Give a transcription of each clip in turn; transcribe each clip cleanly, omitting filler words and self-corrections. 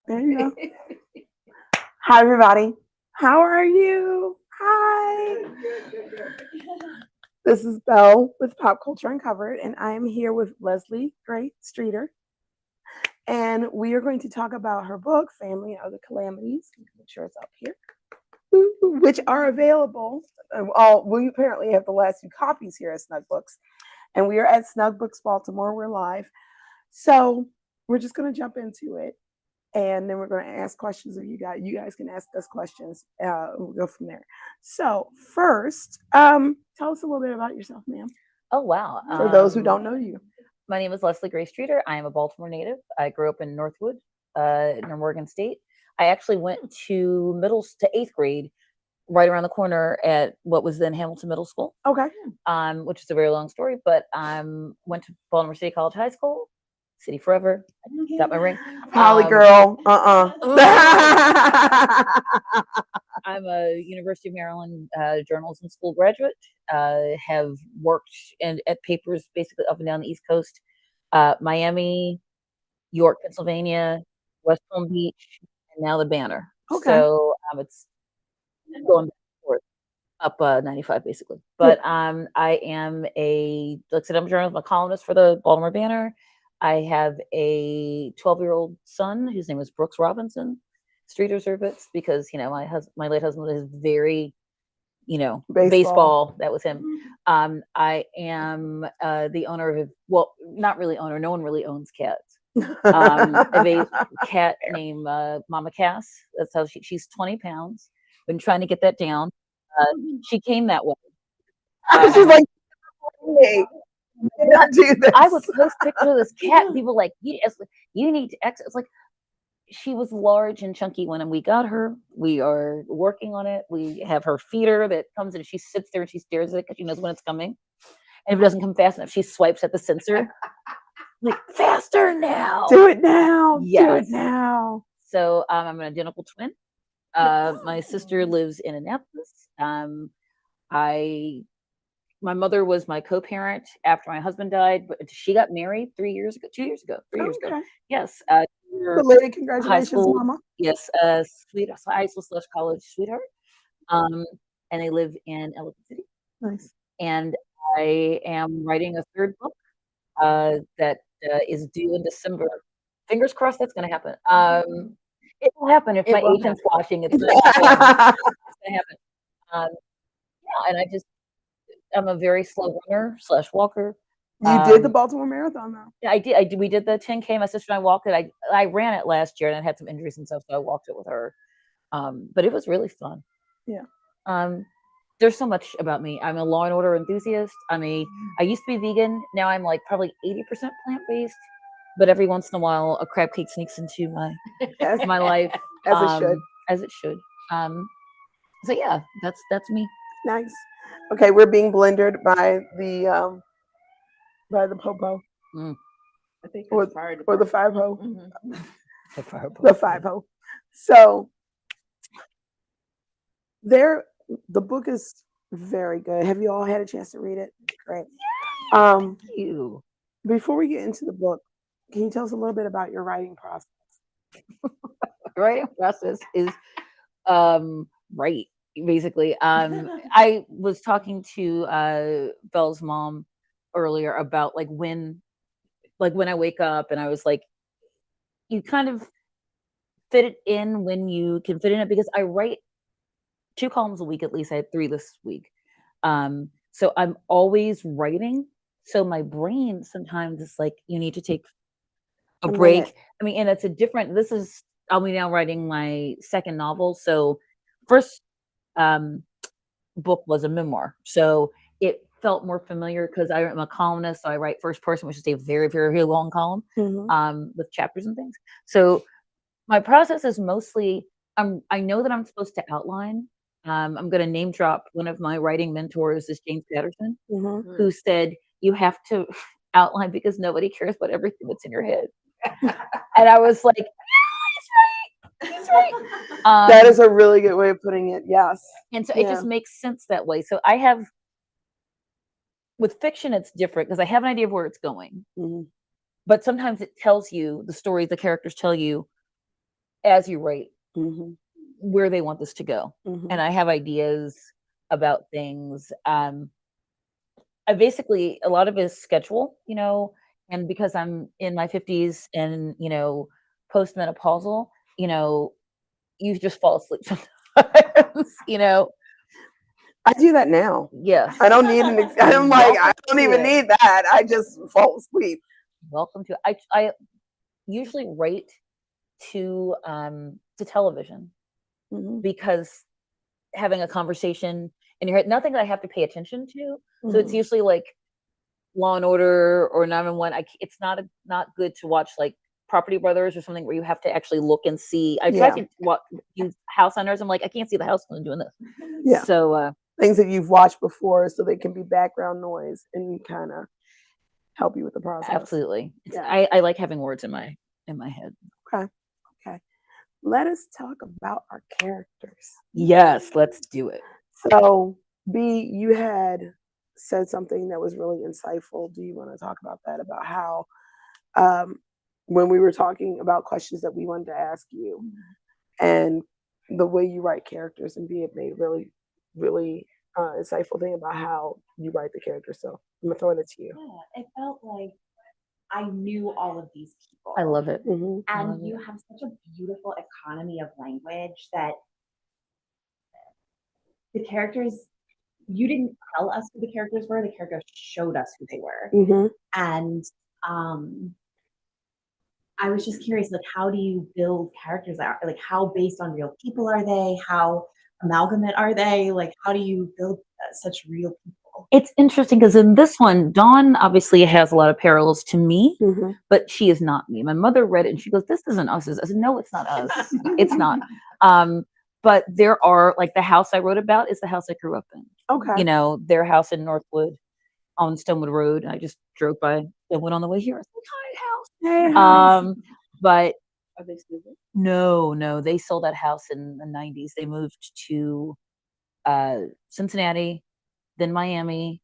There you go. Hi, everybody. How are you? Hi. Good. This is Belle with Pop Culture Uncovered, and I am here with Leslie Gray Streeter. And we are going to talk about her book, Family and Other Calamities. Make sure it's up here, which are available. We apparently have the last few copies here at Snug Books, and we are at Snug Books Baltimore. We're live. So we're just going to jump into it. And then we're going to ask questions of you guys. You guys can ask us questions. We'll go from there. So first, tell us a little bit about yourself, ma'am. Oh, wow. For those who don't know you. My name is Leslie Gray Streeter. I am a Baltimore native. I grew up in Northwood, near Morgan State. I actually went to eighth grade right around the corner at what was then Hamilton Middle School. Okay. Which is a very long story, but went to Baltimore City College High School. City forever. Got my ring. Poly girl. I'm a University of Maryland journalism school graduate. Have worked at papers basically up and down the East Coast, Miami, York, Pennsylvania, West Palm Beach, and now the Banner. Okay. So it's going back and forth up 95 basically. But I am like I said, I'm a journalist, I'm a columnist for the Baltimore Banner. I have a 12-year-old son whose name is Brooks Robinson. Streeter Service, because my late husband is very, baseball. That was him. I am the owner of not really owner. No one really owns cats. Of a cat named Mama Cass. That's how she's 20 pounds. Been trying to get that down. She came that way. She's like, hey, do this. I would post pictures of this cat. And people were like, you need to exit. It's like, she was large and chunky when we got her. We are working on it. We have her feeder that comes in and she sits there and she stares at it because she knows when it's coming. And if it doesn't come fast enough, she swipes at the sensor. Like, faster now. Do it now. Yes. Do it now. So I'm an identical twin. My sister lives in Annapolis. My mother was my co-parent after my husband died, but she got married 3 years ago. Yes. Belated congratulations, Mama. Yes, sweet high school / college sweetheart. And they live in Ellicott City. Nice. And I am writing a third book that is due in December. Fingers crossed that's going to happen. It will happen if my agent's watching. It's going to happen. Yeah, and I'm a very slow runner / walker. You did the Baltimore Marathon, though. Yeah, I did. We did the 10K. My sister and I walked it. I ran it last year and I had some injuries and stuff, so I walked it with her. But it was really fun. Yeah. There's so much about me. I'm a Law and Order enthusiast. I used to be vegan. Now I'm like probably 80% plant-based. But every once in a while, a crab cake sneaks into my life. As it should. As it should. So yeah, that's me. Nice. Okay, we're being blended by the popo. I think or the 5-ho. Mm-hmm. The 5-ho. So the book is very good. Have you all had a chance to read it? Great. Thank you. Before we get into the book, can you tell us a little bit about your writing process? Writing process is right, basically. I was talking to Belle's mom earlier about when I wake up, and I was like, you kind of fit it in when you can fit in it, because I write 2 columns a week at least. I had 3 this week. So I'm always writing. So my brain sometimes is like, you need to take a break. And it's I'll be now writing my second novel. So first book was a memoir. So it felt more familiar because I'm a columnist. So I write first person, which is a very, very long column with chapters and things. So my process is mostly, I know that I'm supposed to outline. I'm going to name drop one of my writing mentors is James Patterson, who said, you have to outline because nobody cares about everything that's in your head. And I was like, yeah, he's right. That is a really good way of putting it. Yes. And so it just makes sense that way. So with fiction, it's different because I have an idea of where it's going. But sometimes it tells you the stories the characters tell you, as you write Mm-hmm. where they want this to go. Mm-hmm. And I have ideas about things. I basically, a lot of it is schedule, and because I'm in my 50s and, postmenopausal, you just fall asleep sometimes, I do that now. Yes. I don't need I'm like, I don't even Welcome to it. need that. I just fall asleep. Welcome to I usually write to television Mm-hmm. because having a conversation in your head, nothing that I have to pay attention to. So it's Mm-hmm. usually like Law and Order or 911. It's not good to watch like Property Brothers or something where you have to actually look and see. I tried Yeah. to use House Hunters. I'm like, I can't see the house when I'm doing this. Yeah. So Things that you've watched before so they can be background noise and kind of help you with the process. absolutely, Yeah. I like having words in my head. Okay. Okay. Let us talk about our characters. Yes, let's do it. So, B, you had said something that was really insightful. Do you want to talk about that? About how, when we were talking about questions that we wanted to ask you, and the way you write characters, and B had made really, really insightful thing about how you write the characters. So, I'm gonna throw it to you. Yeah, it felt like I knew all of these people. I love it. Mm-hmm. And you have such a beautiful economy of language that the characters, you didn't tell us who the characters were, the characters showed us who they were. Mm-hmm. And I was just curious, like, how do you build characters that are, like, how based on real people are they? How amalgamate are they? Like, how do you build such real people? It's interesting because in this one, Dawn obviously has a lot of parallels to me, Mm-hmm. but she is not me. My mother read it and she goes, "This isn't us." I said, "No, it's not us. It's not." But there are like the house I wrote about is the house I grew up in. Okay. Their house in Northwood on Stonewood Road. And I just drove by Stonewood on the way here. I was like, Hey, "Hi, house." But Are they still there? no, they sold that house in the 90s. They moved to Cincinnati, then Miami,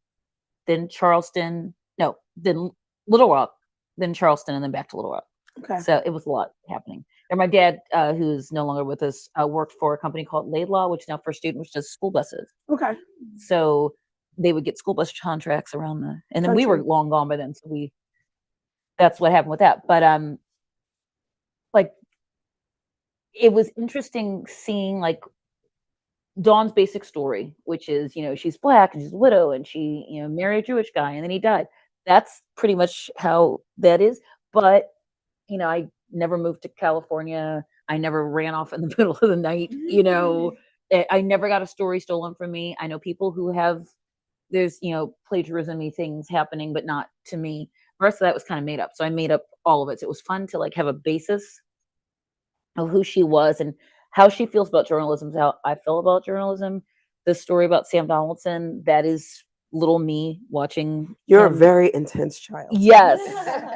then Charleston. No, then Little Rock, then Charleston, and then back to Little Rock. Okay. So it was a lot happening. And my dad, who's no longer with us, worked for a company called Laidlaw, which is now First Student, which does school buses. Okay. So they would get school bus contracts around and then we were Country. long gone by then. So that's what happened with that. But like it was interesting seeing like Dawn's basic story, which is, she's Black and she's a widow and she, married a Jewish guy and then he died. That's pretty much how that is. But, I never moved to California. I never ran off in the middle of the night. I never got a story stolen from me. I know people who have, there's, plagiarism-y things happening, but not to me. The rest of that was kind of made up. So I made up all of it. So it was fun to like have a basis of who she was and how she feels about journalism, how I feel about journalism. The story about Sam Donaldson, that is little me watching. You're him. a very intense child. Yes.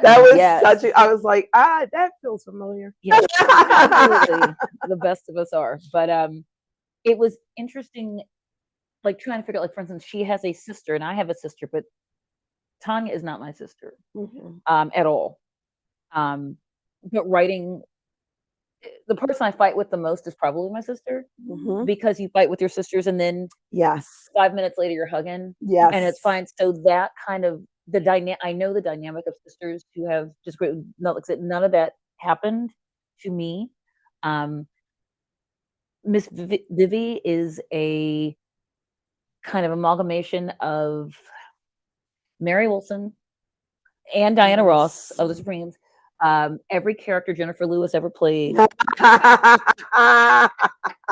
That was Yes. I was like, that feels familiar. Yes, absolutely. The best of us are. But it was interesting, like trying to figure out, like, for instance, she has a sister and I have a sister, but Tanya is not my sister at all. But writing, the person I fight with the most is probably my sister, because you fight with your sisters and then Yes. 5 minutes later you're hugging Yes. and it's fine. So that kind of I know the dynamic of sisters who have just great, none of that happened to me. Miss Vivi is a kind of amalgamation of Mary Wilson and Diana Ross of the Supremes. Every character Jennifer Lewis ever played,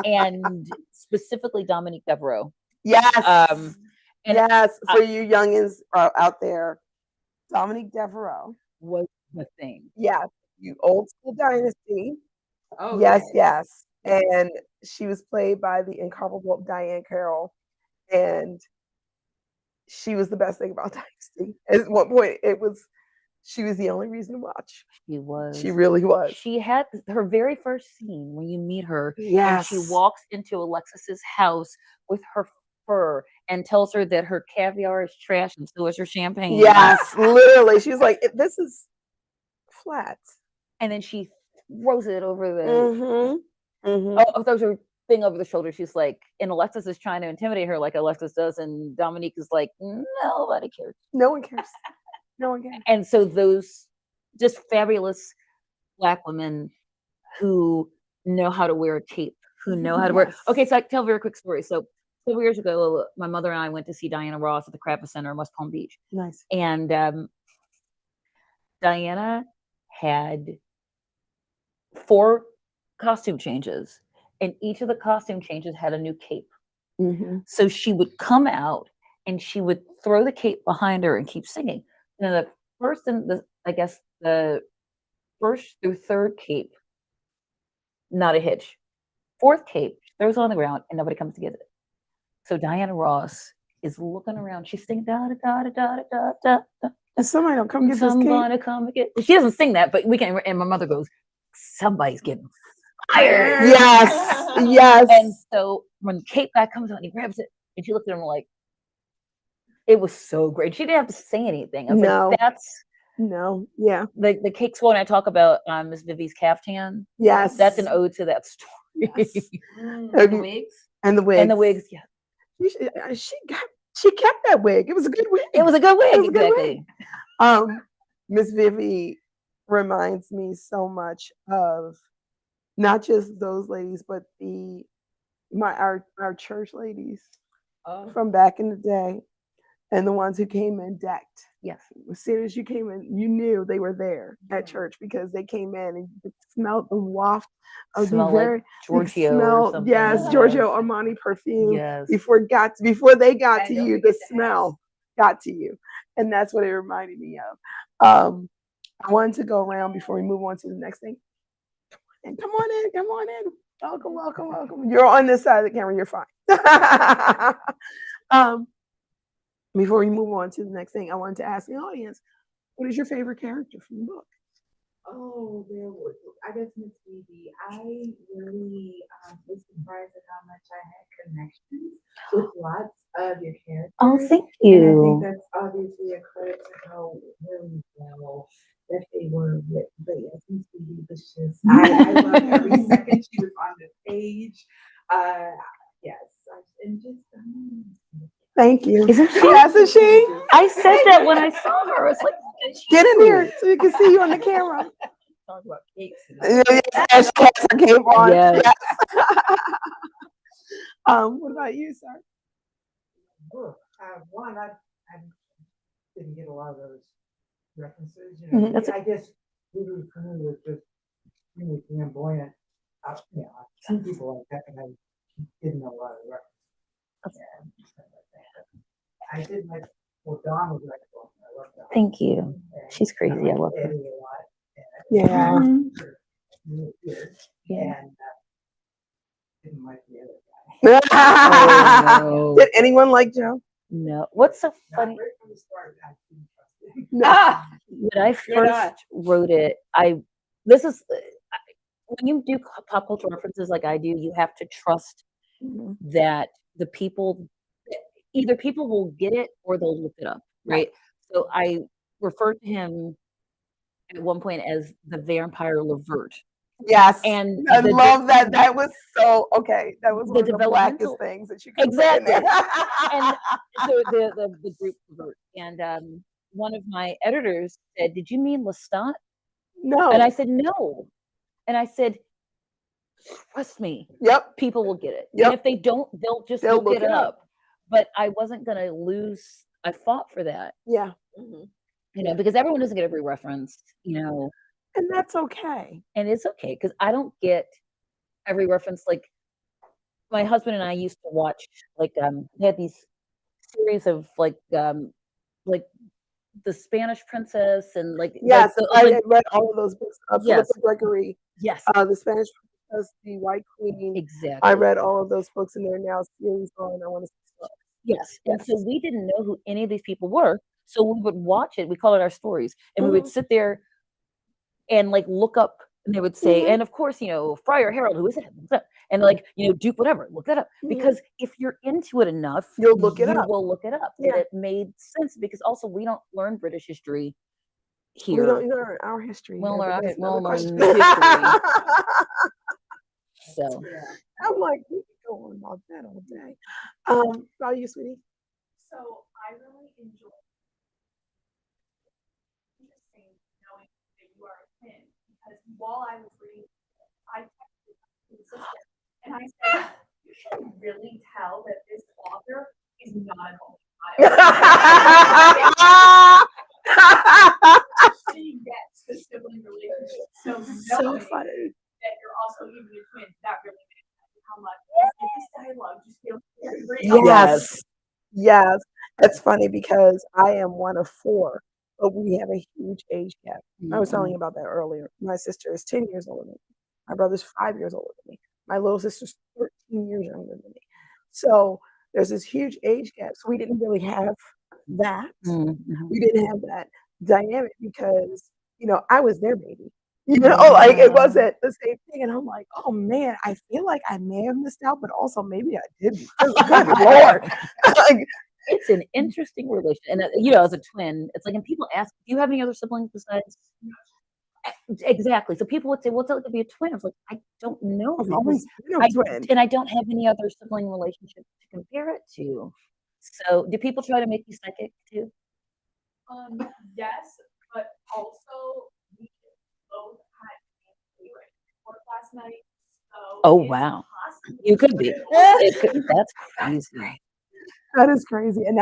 and specifically Dominique Devereaux. Yes. And yes. For you youngins out there, Dominique Devereaux was the thing. Yeah. You old school dynasty. Oh, Yes, yes. And she was played by the incomparable Diane Carroll. And she was the best thing about Dynasty. At one point, she was the only reason to watch. She was. She really was. She had her very first scene when you meet her. Yes. And she walks into Alexis's house with her fur and tells her that her caviar is trash and so is her champagne. Yes, literally. She was like, this is flat. And then she throws it over the throws her thing over the shoulder. She's like, and Alexis is trying to intimidate her like Alexis does, and Dominique is like, nobody cares. No one cares. No one cares. And so those just fabulous Black women who know how to wear a cape, who know how to wear. Okay, so I tell a very quick story. So several years ago, my mother and I went to see Diana Ross at the Kravis Center in West Palm Beach. Nice. And Diana had 4 costume changes, and each of the costume changes had a new cape. So she would come out and she would throw the cape behind her and keep singing. And the first and the first through third cape, not a hitch. 4th cape, she throws it on the ground and nobody comes to get it. So Diana Ross is looking around. She's singing da da da da da da da da. And somebody don't come get this Somebody cape. come get. She doesn't sing that, but we can. And my mother goes, "Somebody's getting fired." Yes. Yes. And so when the cape guy comes out, and he grabs it, and she looked at him like, it was so great. She didn't have to say anything. I was No. like, that's No. Yeah. the cake swirl. And I talk about Miss Vivi's caftan. Yes. That's an ode to that story. Yes. And the wigs. And the wigs. And the wigs, yeah. She kept that wig. It was a good wig. It was a good wig, was a good exactly. Miss Vivi reminds me so much of not just those ladies, but our church ladies from back in the day, and the ones who came in decked. Yes. As soon as you came in, you knew they were there at church because they came in and you smelled the waft of Smell the very like Giorgio or smell. something. Yes, Giorgio Armani perfume. Yes. Before they got And to don't you, forget the the smell got to you, and that's what it reminded me of. I wanted to go around before we move on to the next thing. And come on in. Welcome. You're on this side of the camera. You're fine. Before we move on to the next thing, I wanted to ask the audience, what is your favorite character from the book? Oh, I guess Miss Phoebe. I really was surprised at how much I had connections with lots of your characters. Oh, thank And I you. think that's obviously a credit to how really well that they were written. But yes, Miss Phoebe was just, I loved every second she was on the page. Yes, and just, Thank you. Isn't she? Yes, is she? I said that when I saw her. I was like, Get in here so you can see you on the camera. talk about cakes. Yes, she has her cape on. Yes. Yes. What about you, sir? One, I didn't get a lot of those references. You Mhm. know, I guess Voodoo for me was just really flamboyant. I've seen people like that, and I didn't know a lot of the references. And stuff like that. I did like Dawn was like, I love Dawn. thank you. And She's crazy. I love her. Eddie a lot. Yeah. Really good. Yeah. And didn't like the other guy. Oh, Did anyone like Joe? no. What's so Not funny? right from the start, I didn't trust him. No. When I You're not. first wrote it, this is when you do pop culture references like I do, you have to trust that the people, either people will get it or they'll look it up, right? So I referred to him at one point as the vampire Levert. Yes. And I the love that. That was so okay. That was the one of the developmental- blackest things that you could put in there. and so the group Levert. And one of my editors said, "Did you mean Lestat?" No. And I said, "No." And I said, "Trust me, Yep. people will get it. Yep. And if they don't, they'll just They'll look it up." But I wasn't gonna lose. I fought for that, Yeah. because everyone doesn't get every reference, And that's okay. and it's okay because I don't get every reference. Like my husband and I used to watch, they had these series of like the Spanish Princess and Yes. like I read all of those books. Yes. Philippa Gregory, yes, The Spanish Princess, The White Queen. exactly. I read all of those books, and they're now series on. I want to say. Yes. And so Yes. we didn't know who any of these people were. So we would watch it. We call it our stories. And we would sit there and look up and they would say, and of course, Friar Harold, who is it? And Duke, whatever, look that up. Because if you're into it enough, You'll look it you up. will look it up. Yeah. And it made sense because also we don't learn British history We here. don't learn our history. We'll every learn- day. we'll Another learn question. history. So Yeah. I'm like, we could go on about that all day. How are you, sweetie? So I really enjoy interesting knowing that you are a twin because while I was reading, I texted my sister and I said, "You can really tell that this author is not an only child." She gets the sibling relationship. So So knowing funny. that you're also even a twin, that really makes sense. How much this dialogue just feels very real. Yes. Yes. That's funny because I am one of four, but we have a huge age gap. I was telling you about that earlier. My sister is 10 years older than me. My brother's 5 years older than me. My little sister's 13 years younger than me. So there's this huge age gap. So we didn't really have that. We didn't have that dynamic because, I was their baby. Like it wasn't the same thing. And I'm like, oh man, I feel like I may have missed out, but also maybe I didn't. Good Lord. Like, it's an interesting relation. And as a twin, it's like, and people ask, do you have any other siblings besides? Exactly. So people would say, what's it like to be a twin? I was like, I don't know. I've because always been a twin. And I don't have any other sibling relationship to compare it to. So do people try to make you psychic too? Yes, but also we both had favorite work last night. So Oh, it's wow. possible You could be. that- That's crazy. That is crazy. And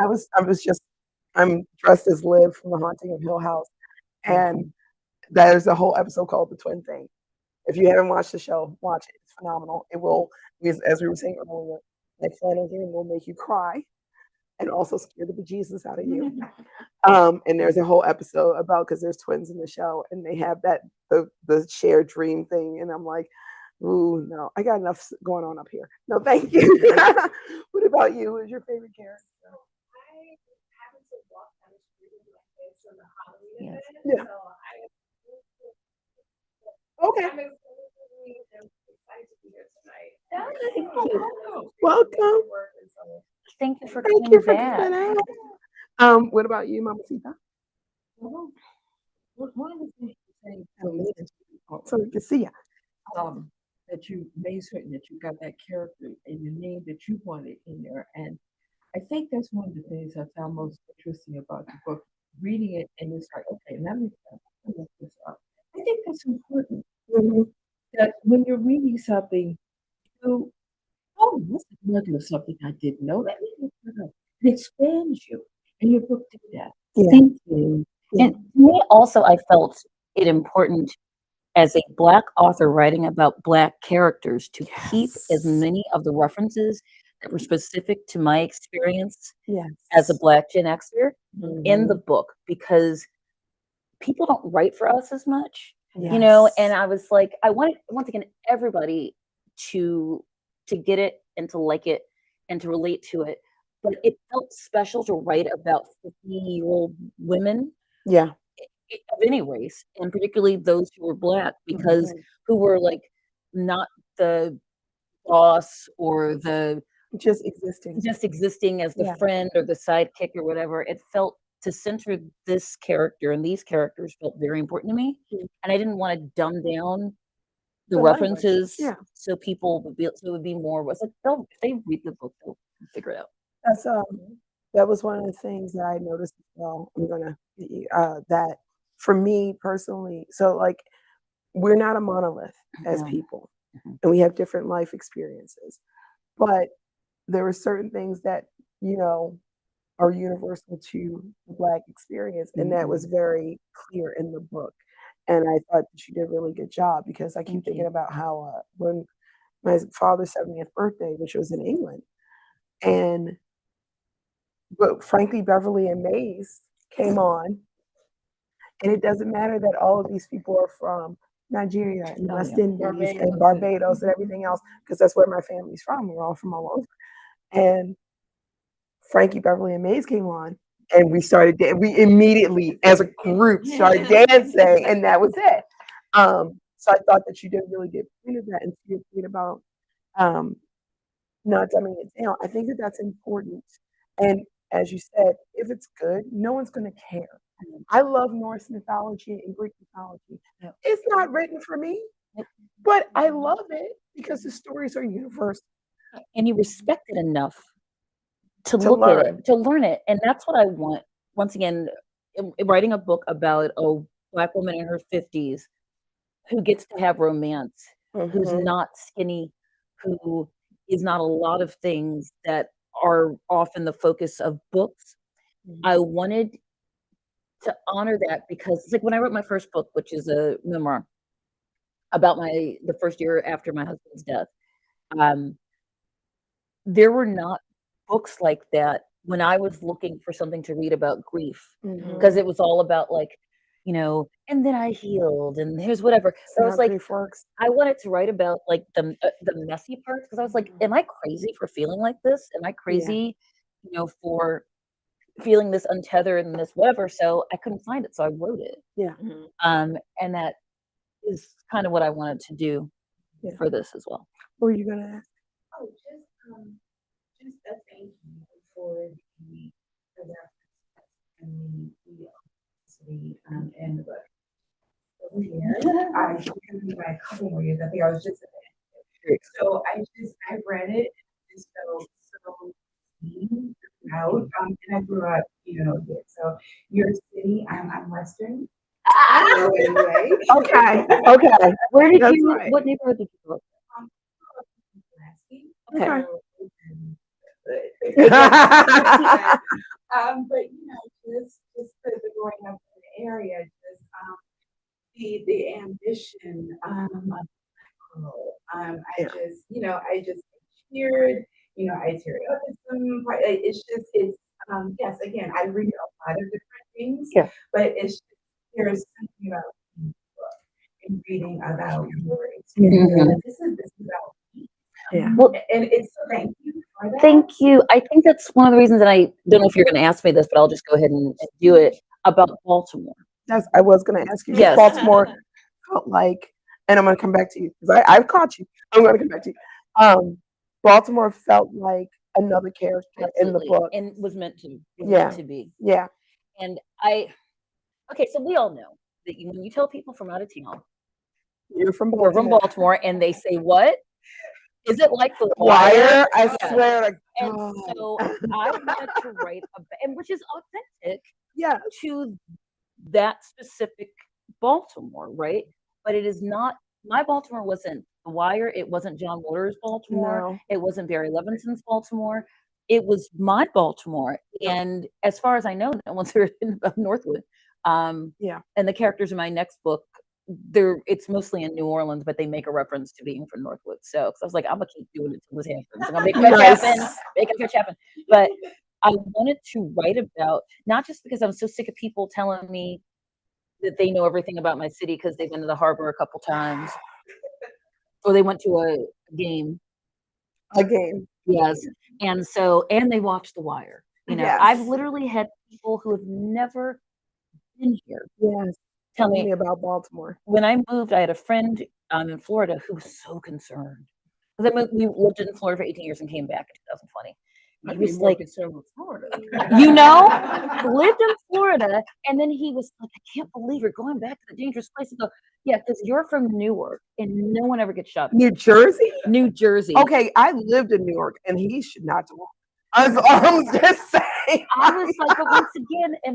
I'm dressed as Liv from The Haunting of Hill House. And there's a whole episode called The Twin Thing. If you haven't watched the show, watch it. It's phenomenal. It will, as we were saying earlier, next line again will make you cry and also scare the bejesus out of you. And there's a whole episode about, because there's twins in the show and they have the shared dream thing. And I'm like, ooh, no, I got enough going on up here. No, thank you. What about you? Who's your favorite character? I happened to walk down the street with my kids from the Halloween Yes. event. Yeah. So Okay. I'm excited to be here tonight. Welcome. Thank you for Thank coming you for back. coming out. What about you, Mama Sita? Well, one of the things you're saying, So we can see you. that you made certain that you got that character and the name that you wanted in there. And I think that's one of the things I found most interesting about the book. Reading it and it's like, okay, let me look this up. I think that's important that when you're reading something, you this is another something I didn't know. Let me look that up. It expands you, and your book did that. Yeah. Thank you. Yeah. And to me, also, I felt it important as a Black author writing about Black characters to keep as Yes. many of the references that were specific to my experience Yes. as a Black Gen Xer in the book, because people don't write for us as much, and I was like, I wanted, once again, everybody to get it and to like it and to relate to it. But it felt special to write about 50-year-old women Yeah. of any race, and particularly those who were Black, because who were like not the boss or the Just existing. just existing as the friend or the sidekick or whatever. It felt to center this character and these characters felt very important to me, and I didn't want to dumb down the language. references, Yeah. so people would be, so it would be more. Was like, if they read the book, they'll figure it out. That's that was one of the things that I noticed as well. I'm gonna that for me personally, so like we're not a monolith as No. people, and we have different life experiences, but there are certain things that are universal to the Black experience, and that was very clear in the book. And I thought that you did a really good job, because I keep thinking about how when my father's 70th birthday, which was in England, but frankly, Beverly and Maze came on, and it doesn't matter that all of these people are from Nigeria and West Indies and Barbados and everything else, because that's where my family's from. We're all from all over. And Frankie, Beverly, and Maze came on, and we immediately, as a group, started dancing, and that was it. So I thought that you did really good point of that, and you're thinking about not dumbing it down. I think that that's important. And as you said, if it's good, no one's going to care. I love Norse mythology and Greek mythology. Yep. It's not written for me, Yep. but I love it because the stories are universal And you respect it enough to to look at learn. it, to learn it. And that's what I want. Once again, writing a book about a Black woman in her 50s who gets to have romance, who's Mhm. not skinny, who is not a lot of things that are often the focus of books. Mhm. I wanted to honor that because it's like when I wrote my first book, which is a memoir about the first year after my husband's death. Um, there were not books like that when I was looking for something to read about grief, because Mhm. it was all about like, and then I healed, and here's whatever. That's So I how was like, grief works. I wanted to write about like the messy parts because I was like, am I crazy for feeling like this? Am I Yeah. crazy, for feeling this untethered and this whatever? So I couldn't find it, so I wrote it. Yeah. And that is kind of what I wanted to do Yeah. for this as well. What were you gonna ask? Oh, just a thank you for the reference and the and the book. Over here, I can buy a couple more years. I think I was just so I read it and just felt so seen out. And I grew up, there. So your city, I'm Western. So anyway, Okay. Okay. Where did That's you? right. What neighborhood did you grow up um, Pulaski. Okay. So Okay. but just the growing up in the area, just the ambition of my girl. Yeah. I just cheered. I teared up at some part. It's yes. Again, I read a lot of different things. Yeah. But there's something about the book and reading about your experience. Mhm. This is about me. Yeah. Well, And it's so thank you for that. thank you. I think that's one of the reasons, and I don't know if you're going to ask me this, but I'll just go ahead and do it about Baltimore. I was gonna ask you. Yes. Baltimore felt like, and I'm gonna come back to you because I've caught you. I'm gonna come back to you. Baltimore felt like another character in the Absolutely. book. And was meant to Yeah. be. Yeah. And okay, so we all know that when you tell people from out of town, You're from we're from Baltimore. Baltimore, and they say, "What is it like the Wire, Wire?" I Yeah. swear to And God. so I wanted to write and which is authentic Yeah. to that specific Baltimore, right? But it is not. My Baltimore wasn't The Wire. It wasn't John Waters' Baltimore. No. It wasn't Barry Levinson's Baltimore. It was my Baltimore. Yep. And as far as I know, no one's written about Northwood. Yeah. And the characters in my next book, it's mostly in New Orleans, but they make a reference to being from Northwood. So 'cause I was like, I'm gonna keep doing it till this happens. I'm gonna make it Nice. happen, make it happen. But I wanted to write about, not just because I'm so sick of people telling me that they know everything about my city because they've been to the harbor a couple times or they went to a game. Again. Yes. And they watched The Wire. Yes. I've literally had people who have never been here Yes. tell Tell me me, about Baltimore. when I moved, I had a friend in Florida who was so concerned. Because we lived in Florida for 18 years and came back in 2020. I'd He be was more like, concerned with Florida. lived in Florida, and then he was like, I can't believe you're going back to the dangerous place. I go, yeah, because you're from Newark, and no one ever gets shot. New Jersey? New Jersey. Okay, I lived in New York, and he should not talk. I'm just saying. I was like, but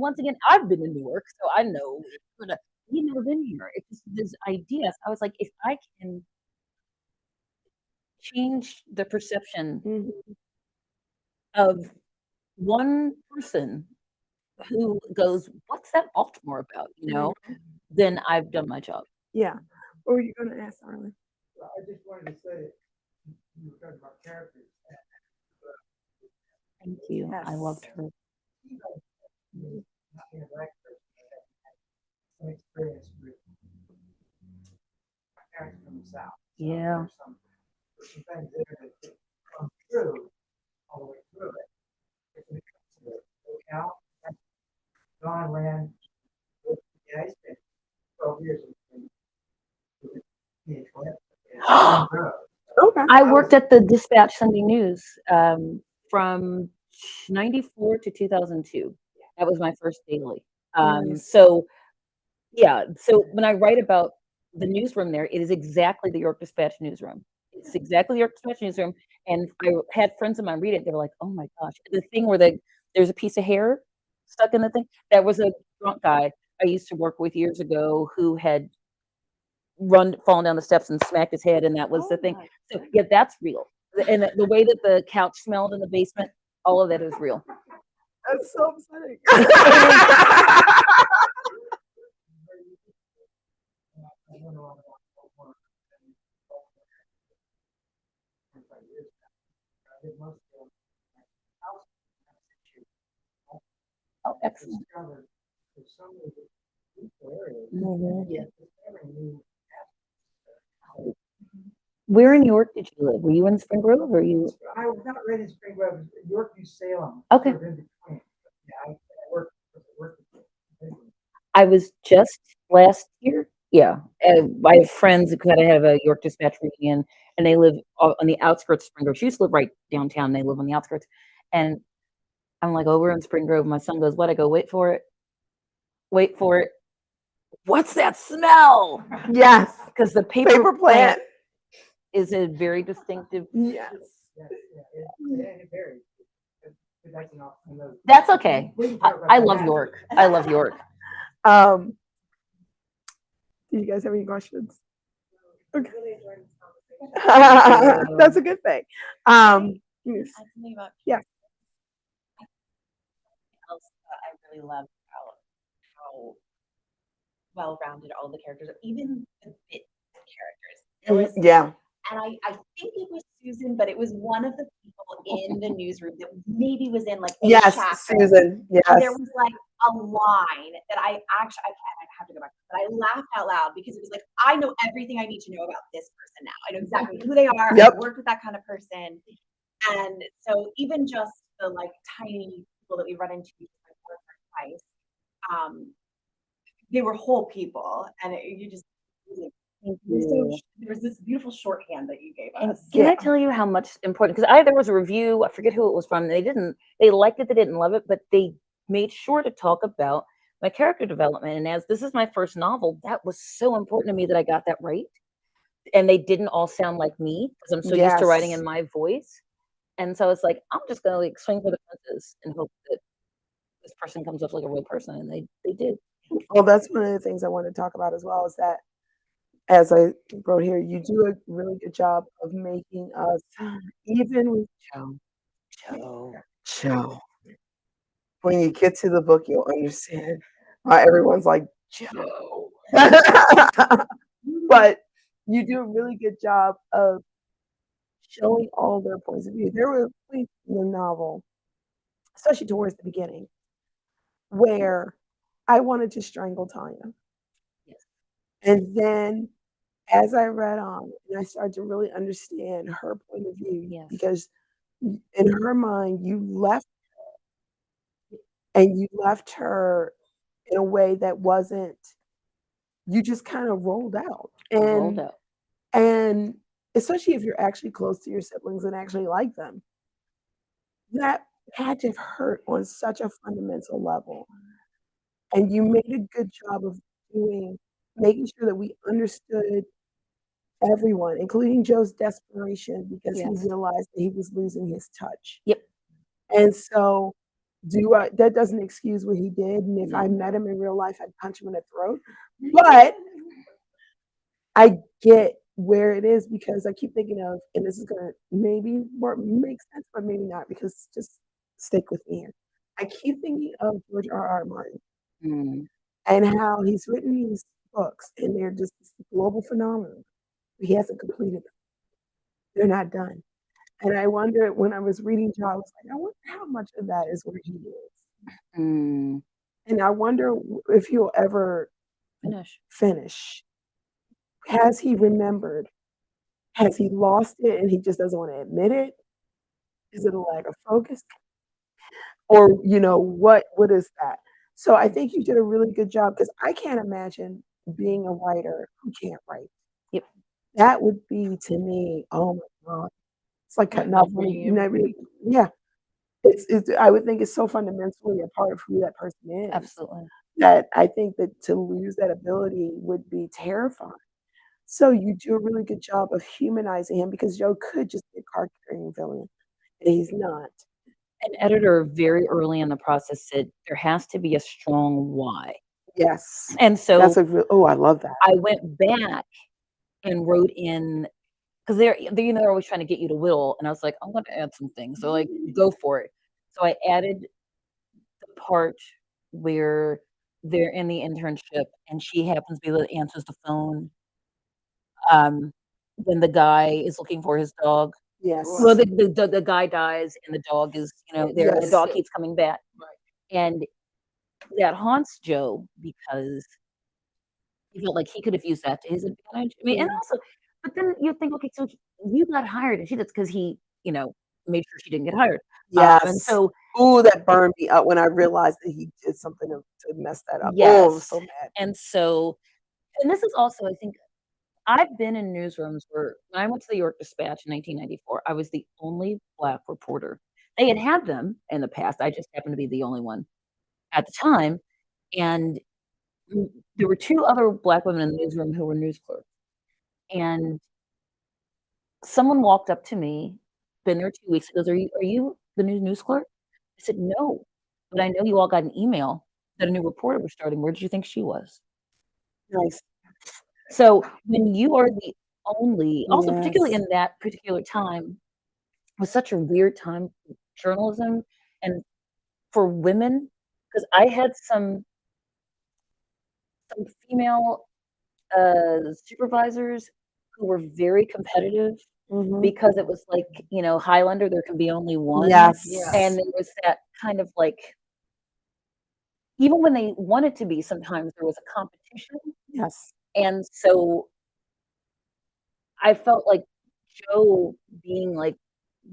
once again, I've been in Newark, so I know. But he'd never been here. It's just this idea. I was like, if I can change the perception Mhm. of one person who goes, "What's that Baltimore about?" Then I've done my job. Yeah. What were you going to ask, Arlen? Well, I just wanted to say, you were talking about characters. Thank you. I loved her. Not being a black person, I had some experience with my parents from the South. So Yeah. there's some things there that didn't come through all the way through it. If it comes to the locale, Don ran with the ice cream 12 years in Okay. I worked at the Dispatch Sunday News from 94 to 2002. That was my first daily. Nice. So yeah, so when I write about the newsroom there, it is exactly the York Dispatch newsroom. It's exactly the York Dispatch newsroom, and I had friends of mine read it, they were like, "Oh my gosh." The thing where there's a piece of hair stuck in the thing, that was a drunk guy I used to work with years ago who had fallen down the steps and smacked his head, and that was the Oh thing. my So, yeah, that's real. And the way that the couch smelled in the basement, all of that is real. That's so upsetting. I went around about Baltimore and Baltimore 25 years now. I did most of my house issue. Oh, I excellent. discovered there's so many beautiful areas. Mhm. Yeah. Just never knew Where in York did you live? Were you in Spring Grove, or you? I was not right in Spring Grove, York, New Salem. Okay. Sort of in between. Yeah, I worked. I was just last year. Yeah, I have friends who kind of have a York Dispatch reunion, and they live on the outskirts of Spring Grove. She used to live right downtown. They live on the outskirts, and I'm like, "Oh, we're in Spring Grove." My son goes, "What?" I go, "Wait for it. Wait for it. What's that smell?" Yes. Because the Paper paper plant. plant is a very distinctive. Yes. It varies. That's enough. That's okay. I love York. I love York. Do you guys have any questions? Okay. That's a good thing. Yes. Add something about Yeah. else that I really love about how well-rounded all the characters are, even the bit characters. There was, Yeah. and I think it was Susan, but it was one of the people in the newsroom that maybe was in like a Yes, chapter. Susan. And there Yes. was like a line that I have to go back, but I laughed out loud because it was like, I know everything I need to know about this person now. I know exactly who they are. Yep. I've worked with that kind of person. And so even just the like tiny people that we run into like once or twice, they were whole people, and you just there was this beautiful shorthand that you gave And us. can I Yeah. tell you how much important? Because there was a review. I forget who it was from. They liked it. They didn't love it, but they made sure to talk about my character development. And as this is my first novel, that was so important to me that I got that right. And they didn't all sound like me because I'm so used to writing Yes. in my voice. And so it's like, I'm just gonna like swing for the fences and hope that this person comes up like a real person. And they did. Well, that's one of the things I want to talk about as well is that, as I wrote here, you do a really good job of making us, even with Joe. When you get to the book, you'll understand why everyone's like, Joe. But you do a really good job of showing all their points of view. There were points in the novel, especially towards the beginning, where I wanted to strangle Tanya. Yes. And then as I read on and I started to really understand her point of view, Yes. because in her mind, you left her in a way that wasn't, you just kind of rolled out. Rolled out. And especially if you're actually close to your siblings and actually like them, that had to have hurt on such a fundamental level. And you made a good job of making sure that we understood everyone, including Joe's desperation because Yes. he realized that he was losing his touch. Yep. And so that doesn't excuse what he did. And if I No. met him in real life, I'd punch him in the throat. But I get where it is because I keep thinking of, and this is gonna maybe make sense, but maybe not, because just stick with me here. I keep thinking of George R.R. Martin Mm. and how he's written these books and they're just this global phenomenon. He hasn't completed them. They're not done. And I wonder, when I was reading Joe, I was like, I wonder how much of that is where he is. Mm. And I wonder if he'll ever finish. Has he remembered? Has he lost it and he just doesn't want to admit it? Is it a lack of focus? Or, what is that? So I think you did a really good job because I can't imagine being a writer who can't write. Yep. That would be, to me, oh my God. It's like cutting off one of yeah. I would think it's so fundamentally a part of who that person is. Absolutely. that I think that to lose that ability would be terrifying. So you do a really good job of humanizing him because Joe could just be a card carrying villain, and he's not. An editor very early in the process said there has to be a strong why. Yes, And that's so a real. Oh, I love that. I went back and wrote in because they're always trying to get you to whittle, and I was like, I'm going to add some things. So like, go for it. So I added the part where they're in the internship, and she happens to be the that answers the phone um, when the guy is looking for his dog. Yes. Well, the guy dies, and the dog is there, and the Yes. dog keeps coming back, and that haunts Joe because he felt like he could have used that to his advantage. I mean, and Yeah. also, but then you think, okay, so you got hired, and she that's because he, made sure she didn't get hired. And Yes. so, Ooh, that burned me up when I realized that he did something to mess that up. Oh, I was yes, so mad. and so, and this is also, I think, I've been in newsrooms where when I went to the York Dispatch in 1994, I was the only Black reporter. They had them in the past. I just happened to be the only one at the time, and there were two other Black women in the newsroom who were news clerks, and someone walked up to me, been there 2 weeks, goes, "Are you the new news clerk?" I said, "No, but I know you all got an email that a new reporter was starting. Where did you think she was?" Nice. So, when you are the only also, particularly Yes. in that particular time, was such a weird time for journalism and for women, because I had some female, supervisors who were very competitive Mhm. because it was like, Highlander, there can be only one. Yes. And there was that kind of like even when they wanted to be, sometimes there was a competition, Yes. and so I felt like Joe being, like,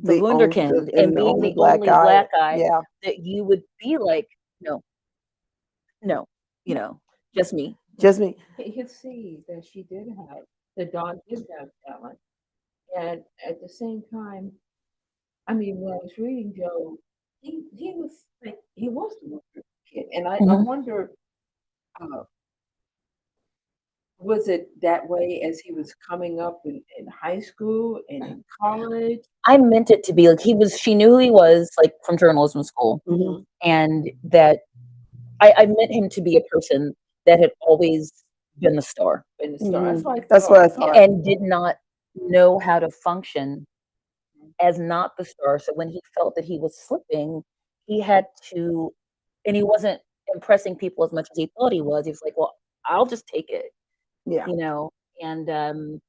the wunderkind and The being only the black only guy. black guy Yeah. that you would be like, "No, no," "Just me." Just me. He could see that she did have, that Don did have talent. And at the same time, I mean, when I was reading Joe, he was like, he was the wonder kid. And I Mhm. wonder, uh, was it that way as he was coming up in high school and in college? I meant it to be like she knew who he was, like, from journalism school, Mhm. and that I meant him to be a person that had always been the star In the star. That's Mhm. what I That's what I thought. thought. and did not know how to function as not the star. So when he felt that he was slipping, he had to, and he wasn't impressing people as much as he thought he was. He was like, "Well, I'll just take it," Yeah. and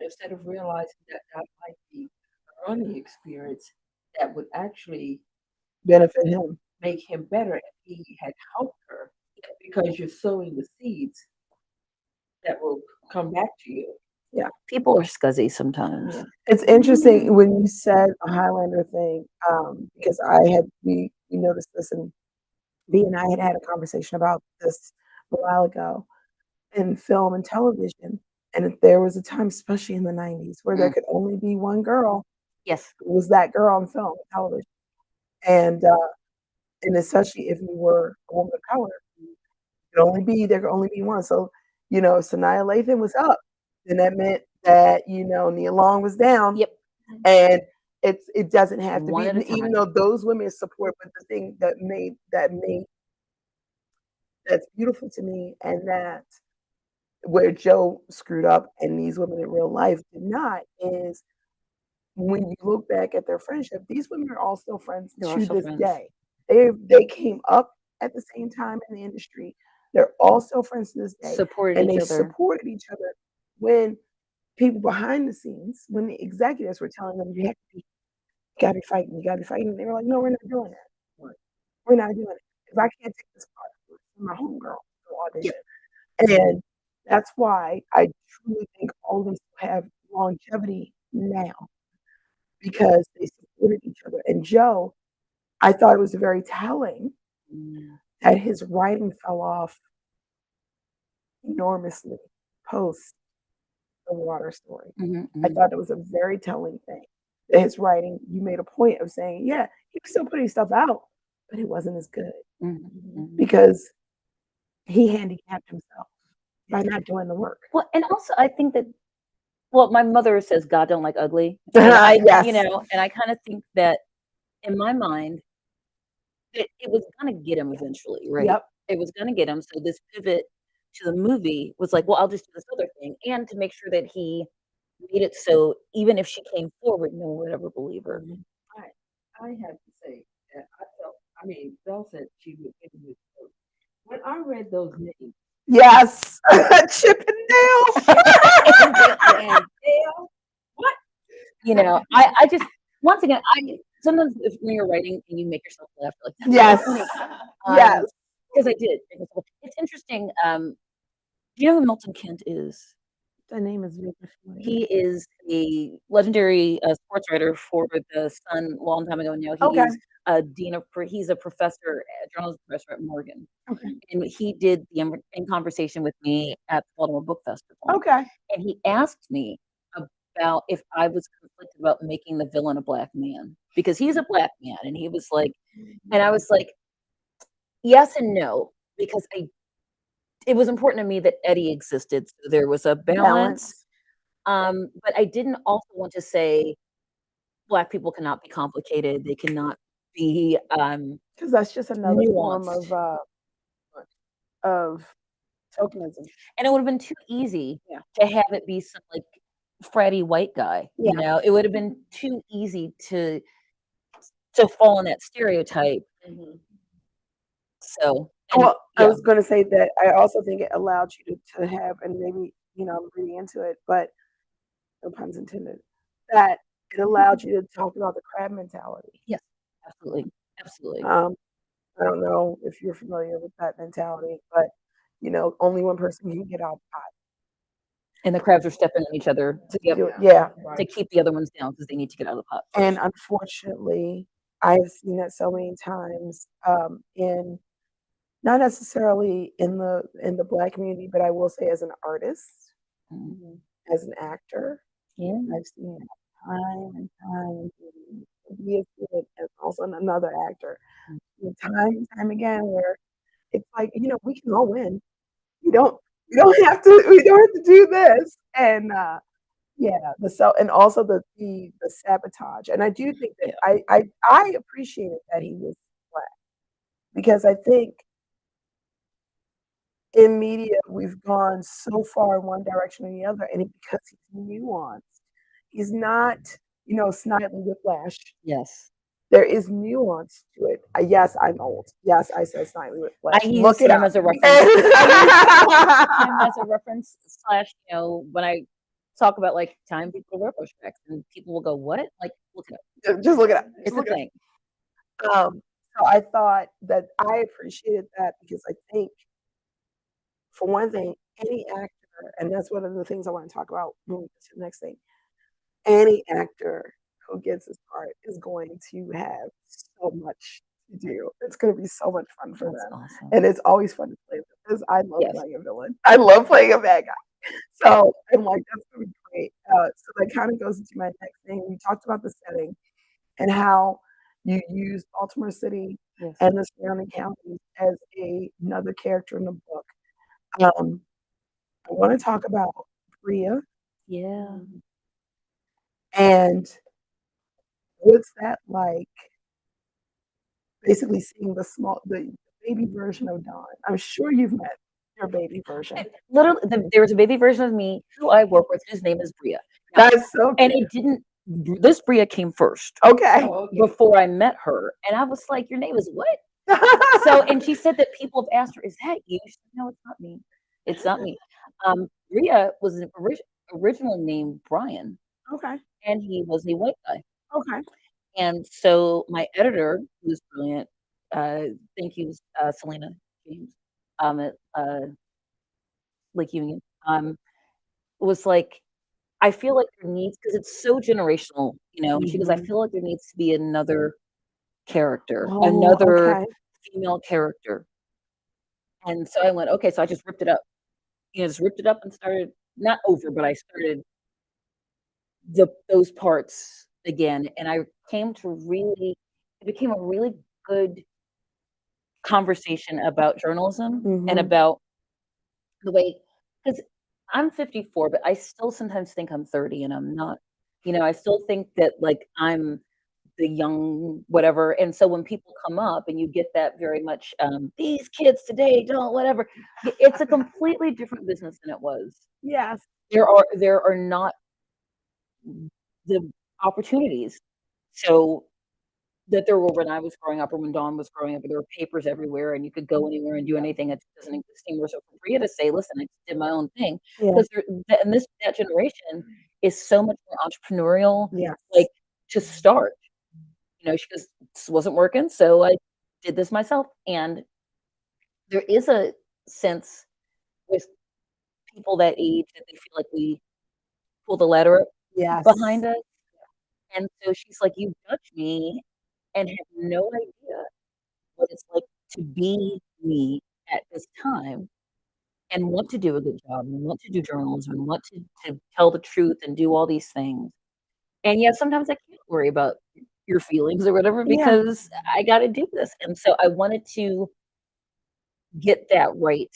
Instead of realizing that that might be a learning experience that would actually Benefit him. make him better if he had helped her, because you're sowing the seeds that will come back to you. people are scuzzy sometimes. Yeah. It's interesting when you said a Highlander thing, because we noticed this, and B and I had a conversation about this a while ago in film and television. And if there was a time, especially in the 90s, where there Mm. could only be one girl, Yes. it was that girl on film and television. And especially if you were a woman of color, there could only be one. So, if Sanaya Lathan was up, then that meant that, Nia Long was down. Yep. And it doesn't have to One be, at a even time. though those women support, but the thing that's beautiful to me, and that where Joe screwed up and these women in real life did not, is when you look back at their friendship, these women are all still friends They're all to still this friends. day. They came up at the same time in the industry. They're all still friends to this day, Supported and each they other. supported each other when people behind the scenes, when the executives were telling them, you gotta be fighting, you gotta be fighting. They were like, no, we're not doing that. We're not doing it. If I can't take this part, I'm my homegirl to audition. And that's why I truly think all of them have longevity now, because they supported each other. And Joe, I thought it was very telling that his writing fell off enormously post the water story. Mhm, I mhm, thought it was a very telling thing. That his writing, you made a point of saying, yeah, he was still putting stuff out, but it wasn't as good mhm, mhm. because he handicapped himself by not doing the work. Well, and also I think that, well, my mother says God don't like ugly. And I, Yes. you know, and I kind of think that in my mind, it was gonna get him eventually, right? Yep. It was gonna get him. So this pivot to the movie was like, well, I'll just do this other thing, and to make sure that he made it so even if she came forward, no one would ever believe her. I have to say that I felt, I mean, Belle said she would give me a quote. When I read those names, Yes. Chip and Dale. and Dale, what? You know, I just once again, I sometimes when you're writing and you make yourself laugh, like that's Yes. so funny. Yes. Because I did. It's interesting. Do you know who Milton Kent is? The name is very familiar. He is a legendary sports writer for the Sun a long time ago now. He Okay. is a he's a professor, a journalism professor at Morgan. Okay. And he did the in conversation with me at the Baltimore Book Festival. Okay. And he asked me about if I was conflicted about making the villain a black man because he's a black man. And he was like, and I was like, yes and no, because it was important to me that Eddie existed. So there was a balance. But I didn't also want to say black people cannot be complicated. They cannot be Because that's just another form nuanced. of tokenism. And it would have been too easy to have it be some like fratty white guy. Yeah. You know, it would have been too easy to fall in that stereotype. So Well, I was going to say that I also think it allowed you to have, and maybe, you know, I'm reading into it, but no puns intended, that it allowed you to talk about the crab mentality. Yes, absolutely. Absolutely. I don't know if you're familiar with that mentality, but, you know, only one person can get out of the pot. And the crabs are stepping on each other to keep the other ones down because they need to get out of the pot first. And unfortunately, I've seen that so many times in not necessarily in the Black community, but I will say as an artist, as an actor, I've seen it time and time again. Be a student and also another actor, time and time again, where it's like, you know, we can all win. We don't have to do this. And and also the sabotage. And I do think that I appreciated that he was Black, because I think in media we've gone so far in one direction or the other, and because he's nuanced, he's not, you know, Snidely Whiplash. Yes. There is nuance to it. Yes, I'm old. Yes, I said Snidely Whiplash. I use him as a reference. You know, when I talk about like time people wear pushbacks and people will go, what? Like, look it up. Just look it up. It's a thing. So I thought that I appreciated that, because I think, for one thing, any actor, and that's one of the things I want to talk about when we get to the next thing, any actor who gets this part is going to have so much to do. It's going to be so much fun for them. Awesome. And it's always fun to play because I love playing a villain. I love playing a bad guy. So I'm like, that's going to be great. So that kind of goes into my next thing. We talked about the setting and how you use Baltimore City and the surrounding counties as another character in the book. I want to talk about Bria. Yeah. And what's that like? Basically seeing the baby version of Dawn. I'm sure you've met your baby version. Literally, there was a baby version of me who I work with, whose name is Bria. That's so cute. And it didn't. This Bria came first. Okay. Before I met her, and I was like, "Your name is what?" So, and she said that people have asked her, "Is that you?" She said, "No, it's not me. It's not me." Bria was originally named Brian. Okay. And he was a white guy. Okay. And so my editor, who was brilliant, thank you, Selena James, at Lake Union, was like, I feel like there needs, because it's so generational, you know, and she goes, I feel like there needs to be another character, another female character. And so I went, okay, so I just ripped it up. You know, just ripped it up and started, not over, but I started those parts again. And I came to it became a really good conversation about journalism and Mhm. about the way, because I'm 54, but I still sometimes think I'm 30 and I'm not. I still think that like I'm the young whatever. And so when people come up and you get that very much, these kids today don't whatever, it's a completely different business than it was. Yes. There are not the opportunities. So that there were when I was growing up or when Dawn was growing up, there were papers everywhere and you could go anywhere and do anything. It doesn't exist anymore. So for Bria to say, listen, I just did my own thing, Yeah. because and that generation is so much more entrepreneurial, Yes. like to start. She goes, this wasn't working, so I did this myself. And there is a sense with people that age that they feel like we pull the ladder Yes. behind us. And so she's like, you judge me and have no idea what it's like to be me at this time and want to do a good job and want to do journalism and want to tell the truth and do all these things. And yet sometimes I can't worry about your feelings or whatever Yeah. because I got to do this. And so I wanted to get that right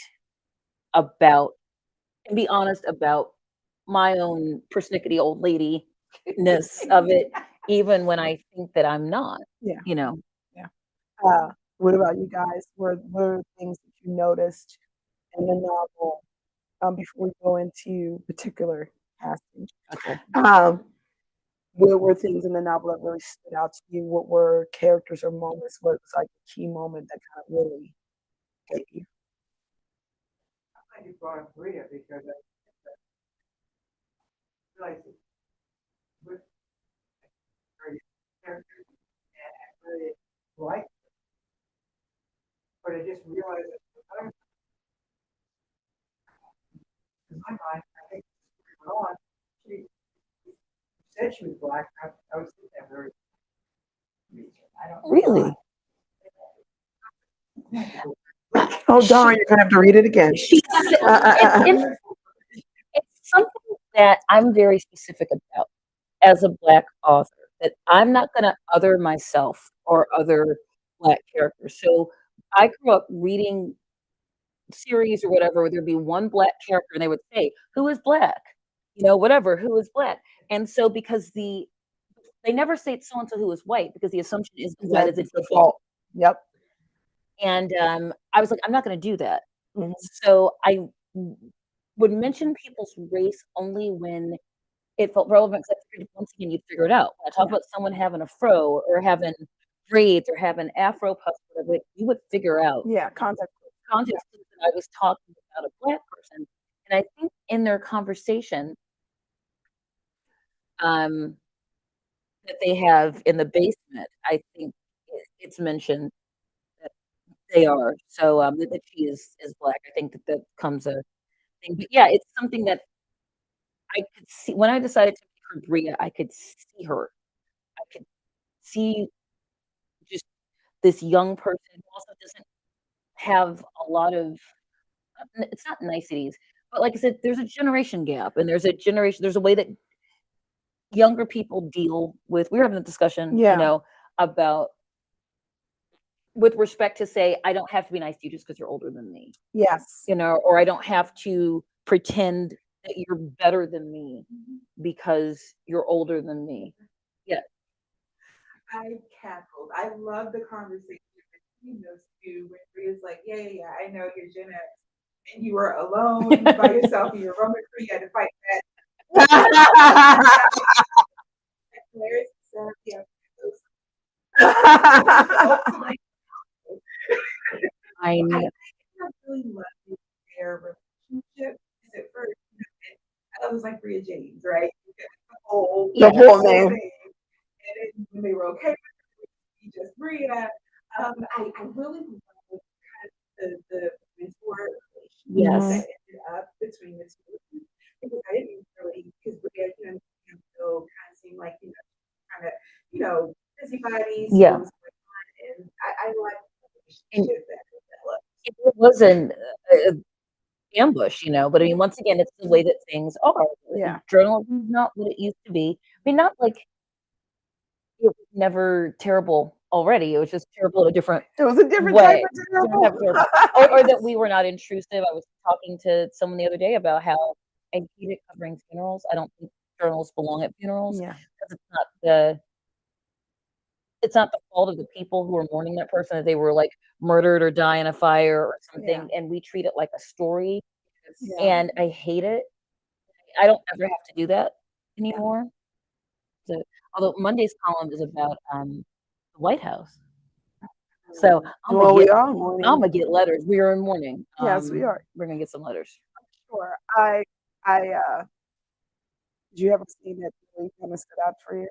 about and be honest about my own persnickety old lady-ness of it, even when I think that I'm not, Yeah. you know. Yeah. What about you guys? What are things that you noticed in the novel, before we go into particular casting? Okay. What were things in the novel that really stood out to you? What were characters or moments? What was like a key moment that kind of really hit you? I'm glad you brought up Bria because I realized that with her characters and I really liked her, but I just realized that sometimes in my mind, I think went on, she said she was black. I was thinking of her region. I don't know Really? why. Oh darn, you're gonna have to read it again. It's something that I'm very specific about as a Black author, that I'm not going to other myself or other Black characters. So I grew up reading series or whatever, where there'd be one Black character and they would say, who is Black? Whatever, who is Black? And so because they never say so and so who is white, because the assumption is white is a That's the default. fault. Yep. And I was like, I'm not going to do that. Mhm. So I would mention people's race only when it felt relevant, because I figured once again you'd figure it out. When I talk about someone having a fro or having braids or having afro puffs, whatever, you would figure out Yeah, context. context clues that I was talking about a Black person. And I think in their conversation, that they have in the basement, I think it's mentioned that they are. So that she is Black. I think that comes a thing. But yeah, it's something that I could see when I decided to make her Bria. I could see her. I could see just this young person who also doesn't have a lot of it's not niceties, but like I said, there's a generation gap and there's a way that younger people deal with. We were having a discussion, Yeah. about with respect to say, I don't have to be nice to you just because you're older than me, Yes. or I don't have to pretend that you're better than me because you're older than me. Yeah. I cackled. I love the conversation between those two when Bria's like, yeah, I know you're Gen X. And you were alone by yourself in your Roman crew, you had to fight that. Claire's said, yeah, those I know. I really love their relationship. Because at first, it was like Bria James, right? You get The whole name. thing. And then when they were okay with it, be just Bria. I really love the mentor relationship Yes. that ended up between the two of them. Because I didn't really, because Bria, still kind of seemed like, kind of, busybodies. Yeah. And I like the And relationship that developed. it was an ambush, but I mean, once again, it's the way that things are. Yeah. Journalism is not what it used to be. I mean, not like it was never terrible already. It was just terrible in a different It was a different type way. of Different type of terrible. terrible. Or that we were not intrusive. I was talking to someone the other day about how I hated covering funerals. I don't think journals belong at funerals Yeah. because it's not the fault of the people who are mourning that person that they were like murdered or die in a fire or something, and we treat it like a story, Yeah. and I hate it. I don't ever have to do that anymore. So, although Monday's column is about the White House, so Well, we are mourning. I'm gonna get letters. We are in mourning. Yes, we are. We're gonna get some letters. Sure. Did you ever see that really kind of stood out for you?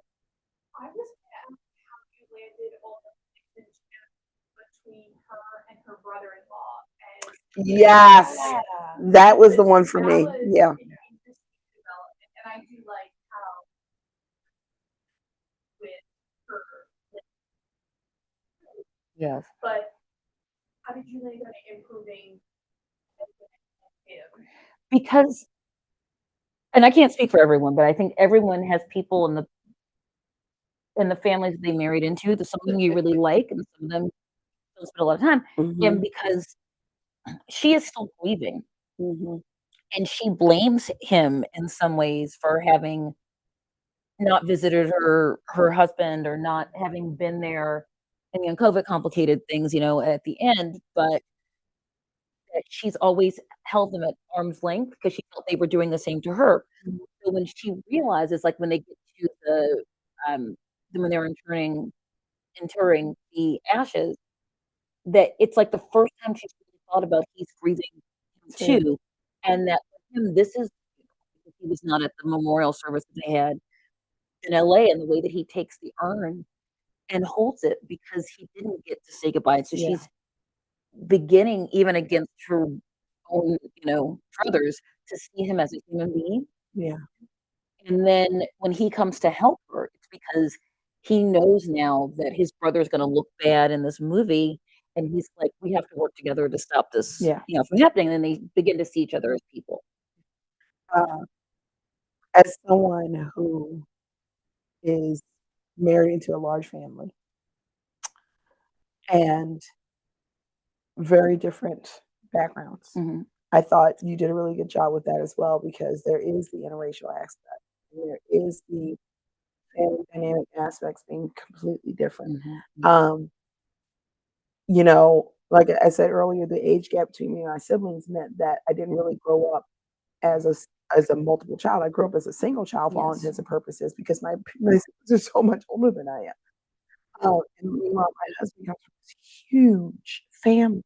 I was gonna ask how you landed on the relationship between her and her brother-in-law. And Yes, that was the one for that me. was Yeah. an interesting development. And I do like how with her, Yes. but how did you land on improving him? Because, and I can't speak for everyone, but I think everyone has people in the families they married into. There's some of them you really like, and some of them don't spend a lot of time. Mm-hmm. And because she is still grieving, Mm-hmm. and she blames him in some ways for having not visited her husband or not having been there. And COVID complicated things, at the end, but that she's always held them at arm's length because she felt they were doing the same to her. So when she realizes, like when they get to when they're interring the ashes, that it's like the first time she's really thought about he's grieving him too, and that for him, this is he was not at the memorial service that they had in LA, and the way that he takes the urn and holds it because he didn't get to say goodbye. So Yeah. she's beginning, even against her own, brothers, to see him as a human being. Yeah. And then when he comes to help her, it's because he knows now that his brother's going to look bad in this movie, and he's like, "We have to work together to stop this, Yeah. from happening." And then they begin to see each other as people. As someone who is married into a large family and very different backgrounds, Mhm. I thought you did a really good job with that as well because there is the interracial aspect. And there is the family dynamic aspects being completely different. Mhm. Like I said earlier, the age gap between me and my siblings meant that I didn't really grow up as a multiple child. I grew up as a single child for all Yes. intents and purposes because my siblings are so much older than I am. And meanwhile, my husband comes from this huge family,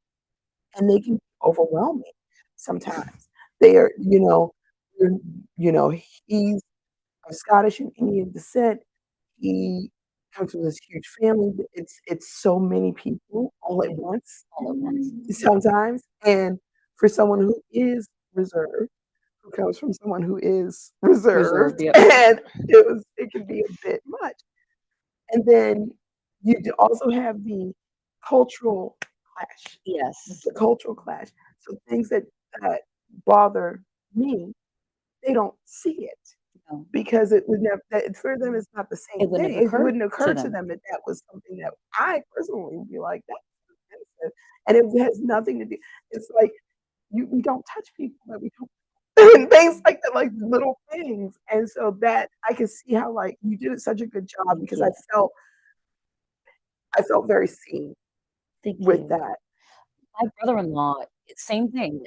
and they can be overwhelming sometimes. They are, you're- he's of Scottish and Indian descent. He comes from this huge family. It's so many people all at once, sometimes. And for someone who is reserved, who comes from someone who is reserved, Yep. and it can be a bit much. And then also have the cultural clash. Yes. The cultural clash. So things that bother me, they don't see it No. because it would never. For them, it's not the same It wouldn't thing. have It occurred wouldn't occur to to them. them that was something that I personally would be like, that's offensive, and it has nothing to do. It's like we don't touch people that we don't. And things like that, like little things, and so that I can see how like you did such a good job because you. I felt very seen Thank with you. that. My brother-in-law, same thing.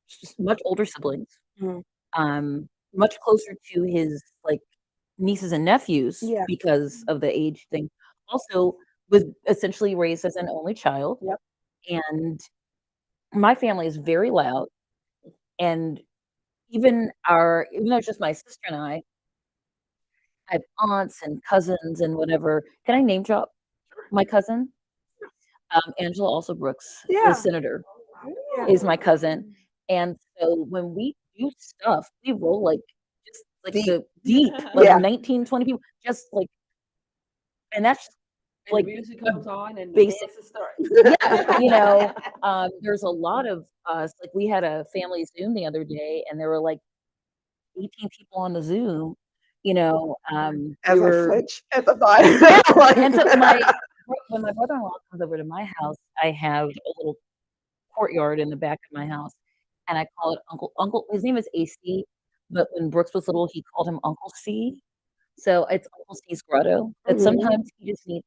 Just much older siblings. Mhm. Much closer to his like nieces and nephews Yeah. because of the age thing. Also, was essentially raised as an only child. Yep. And my family is very loud. And even though it's just my sister and I have aunts and cousins and whatever. Can I name drop my cousin? Angela also Brooks, Yeah. the senator, Yeah. is my cousin. And so when we do stuff, we roll like just like Deep. the deep, like Yeah. 19, 20 people, just like, and that's And like the music comes on and basic- the dances start. yeah, there's a lot of us. Like we had a family Zoom the other day, and there were like 18 people on the Zoom, you know, As we I were, flinch at the thought. Like- and so when my brother-in-law comes over to my house, I have a little courtyard in the back of my house, and I call it Uncle. His name is AC, but when Brooks was little, he called him Uncle C. So it's Uncle C's grotto. That Mhm. sometimes he just needs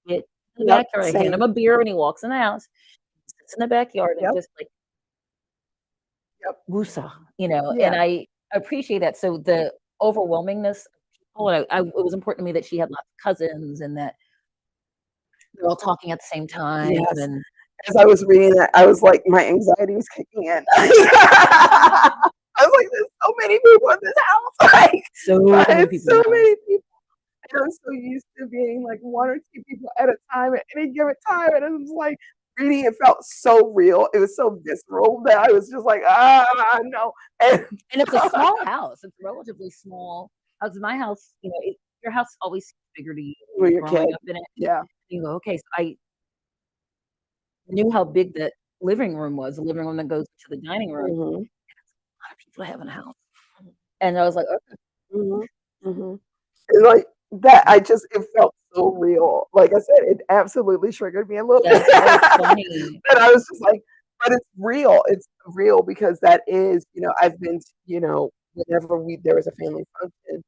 to get in the Yep, backyard. I hand same. him a beer when he walks in the house. He sits in the backyard and Yep. just like Yep. woosah, and Yeah. I appreciate that. So the overwhelmingness of people, and it was important to me that she had lots of cousins and that they're all talking at the same time. Yes. And As I was reading that, I was like, my anxiety was kicking in. I was like, there's so many people in this house. Like, so many it's people so in the house. many people. And I'm so used to being like one or two people at a time at any given time. And it was like reading it felt so real. It was so visceral that I was just like, no. And And it's a small house. It's relatively small. As my house, your house always seems bigger to you when when you're you're a growing kid, up in it. yeah. You go, okay, so I knew how big that living room was, the living room that goes to the dining room. Mhm. A lot of people to have in a house. And I was like, okay. Mhm. Mhm. And like that, it felt so real. Like I said, it absolutely triggered me a little bit. That's so funny. And I was just like, but it's real. It's real because that is, I've been, whenever there was a family function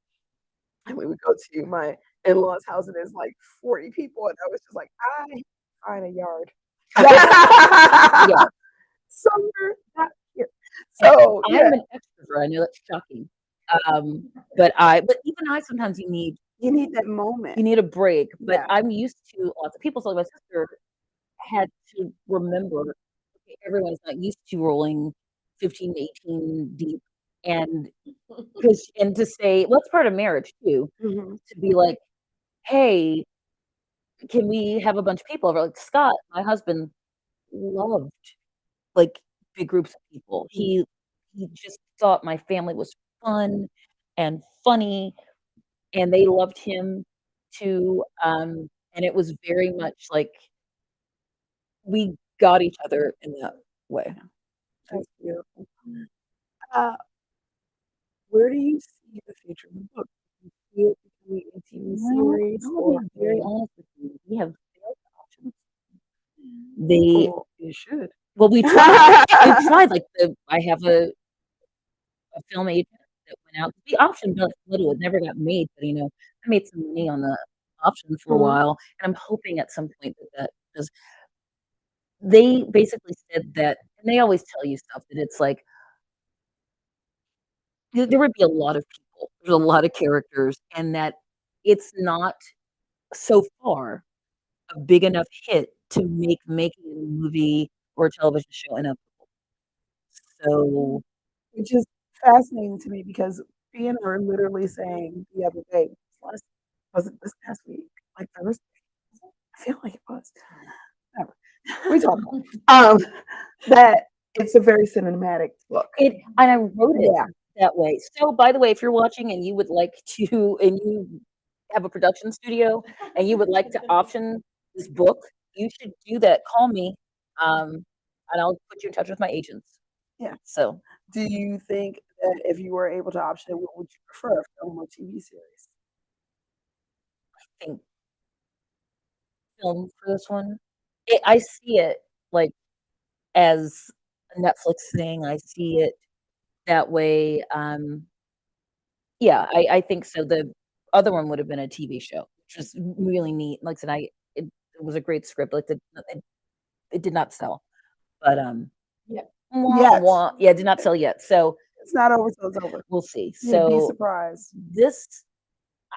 and we would go to my in-laws' house and there's like 40 people and I was just like, I find a yard. Yeah. Somewhere not here. So yeah, I'm an extrovert. I know that's shocking. But even I sometimes you need that moment. you need a break. But Yeah. I'm used to lots of people. So my sister had to remember, okay, everyone's not used to rolling 15, 18 deep. And to say, well, it's part of marriage too, Mhm. to be like, hey, can we have a bunch of people over? Like Scott, my husband, loved like big groups of people. He just thought my family was fun and funny, and they loved him too. And it was very much like we got each other in that way. That's beautiful. Uh, where do you see the future of the book? Do you see it becoming a TV Well, series I'm gonna or be very honest with you. We have failed options. They well, you should. well, we tried. We tried. Like I have a film agent that went out. The option little it never got made, but I made some money on the option for a Mhm. while, and I'm hoping at some point that because they basically said that, and they always tell you stuff that it's like there would be a lot of people, there's a lot of characters, and that it's not so far a big enough hit to make making it a movie or a television show inevitable. So Which is fascinating to me because me and her literally saying the other day, was it this past week? Like Thursday? I feel like it was. Whatever. We talk about it. That it's a very cinematic book. and I wrote it Yeah. that way. So, by the way, if you're watching and you would like to, and you have a production studio and you would like to option this book, you should do that. Call me, and I'll put you in touch with my agents. Yeah. So, Do you think that if you were able to option it, what would you prefer, a film or TV series? I think film for this one. I see it like as a Netflix thing. I see it that way. Yeah, I think so. The other one would have been a TV show, which was really neat. Like I said, it was a great script. Like it did not sell, but Yeah. wah, Yet. wah. Yeah, it did not sell yet. So It's not over till it's over. we'll see. You'd be So surprised. this,